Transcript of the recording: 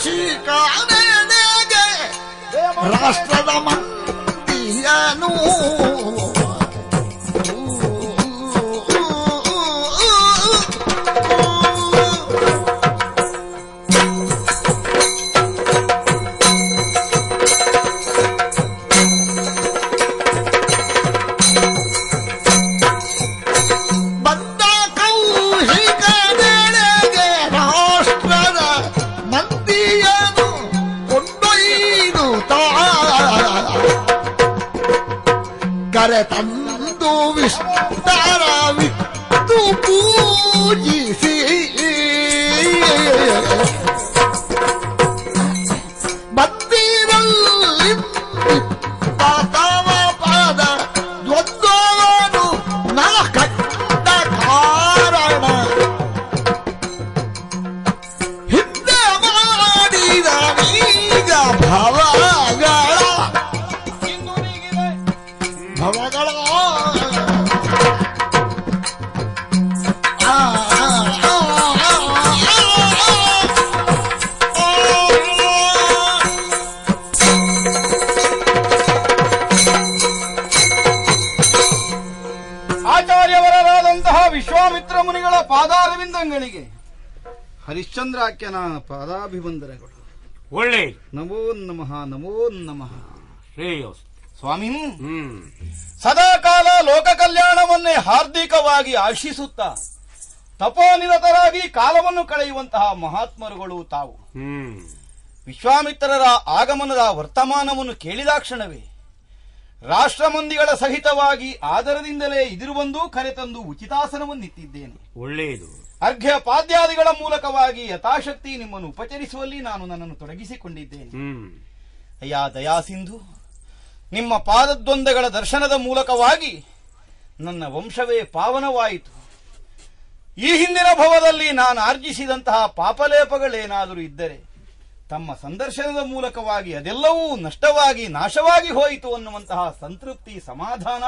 ಕೌಶಿಕನೆಗೆ ರಾಷ್ಟ್ರದ ಮಂದಿಯನು ತಂದು ವಿಸ್ತಾರವಿತ್ತು ಪೂಜಿಸಿ ಮಂದಿರಲ್ಲಿ ಪಾತವ ಪಾದ ದ್ವಂದ್ವನು ನಾ ಕಂಡ ಕಾರಣ ಹಿಂದೆ ಮಾಡಿದ ಈಗ ಭವಗಳ ಆಚಾರ್ಯವರಾದಂತಹ ವಿಶ್ವಾಮಿತ್ರ ಮುನಿಗಳ ಪಾದಾರವಿಂದಗಳಿಗೆ ಹರಿಶ್ಚಂದ್ರಾಖ್ಯನ ಪಾದಾಭಿವಂದನೆಗಳು. ಒಳ್ಳೆ ನಮೋ ನಮಃ ನಮೋ ನಮಃ. ಶ್ರೇಯೋಸ್ ಸ್ವಾಮಿ, ಸದಾಕಾಲ ಲೋಕ ಕಲ್ಯಾಣವನ್ನೇ ಹಾರ್ದಿಕವಾಗಿ ಆಶಿಸುತ್ತಾ ತಪೋನಿರತರಾಗಿ ಕಾಲವನ್ನು ಕಳೆಯುವಂತಹ ಮಹಾತ್ಮರುಗಳು ತಾವು. ವಿಶ್ವಾಮಿತ್ರರ ಆಗಮನದ ವರ್ತಮಾನವನ್ನು ಕೇಳಿದಾಕ್ಷಣವೇ ರಾಷ್ಟ್ರಮಂದಿಗಳ ಸಹಿತವಾಗಿ ಆದರದಿಂದಲೇ ಇದಿರು ಬಂದು ಕರೆತಂದು ಉಚಿತಾಸನವನ್ನಿತ್ತಿದ್ದೇನೆ. ಒಳ್ಳೆಯದು. ಅರ್ಘ್ಯ ಪಾದ್ಯಾದಿಗಳ ಮೂಲಕವಾಗಿ ಯಥಾಶಕ್ತಿ ನಿಮ್ಮನ್ನು ಉಪಚರಿಸುವಲ್ಲಿ ನಾನು ನನ್ನನ್ನು ತೊಡಗಿಸಿಕೊಂಡಿದ್ದೇನೆ. ಅಯ್ಯ ದಯಾಸಿಂಧು, ನಿಮ್ಮ ಪಾದದ್ವಂದಗಳ ದರ್ಶನದ ಮೂಲಕವಾಗಿ ನನ್ನ ವಂಶವೇ ಪಾವನವಾಯಿತು. ಈ ಹಿಂದಿನ ಭವದಲ್ಲಿ ನಾನು ಆರ್ಜಿಸಿದಂತಹ ಪಾಪಲೇಪಗಳೇನಾದರೂ ಇದ್ದರೆ ತಮ್ಮ ಸಂದರ್ಶನದ ಮೂಲಕವಾಗಿ ಅದೆಲ್ಲವೂ ನಷ್ಟವಾಗಿ ನಾಶವಾಗಿ ಹೋಯಿತು ಅನ್ನುವಂತಹ ಸಂತೃಪ್ತಿ ಸಮಾಧಾನ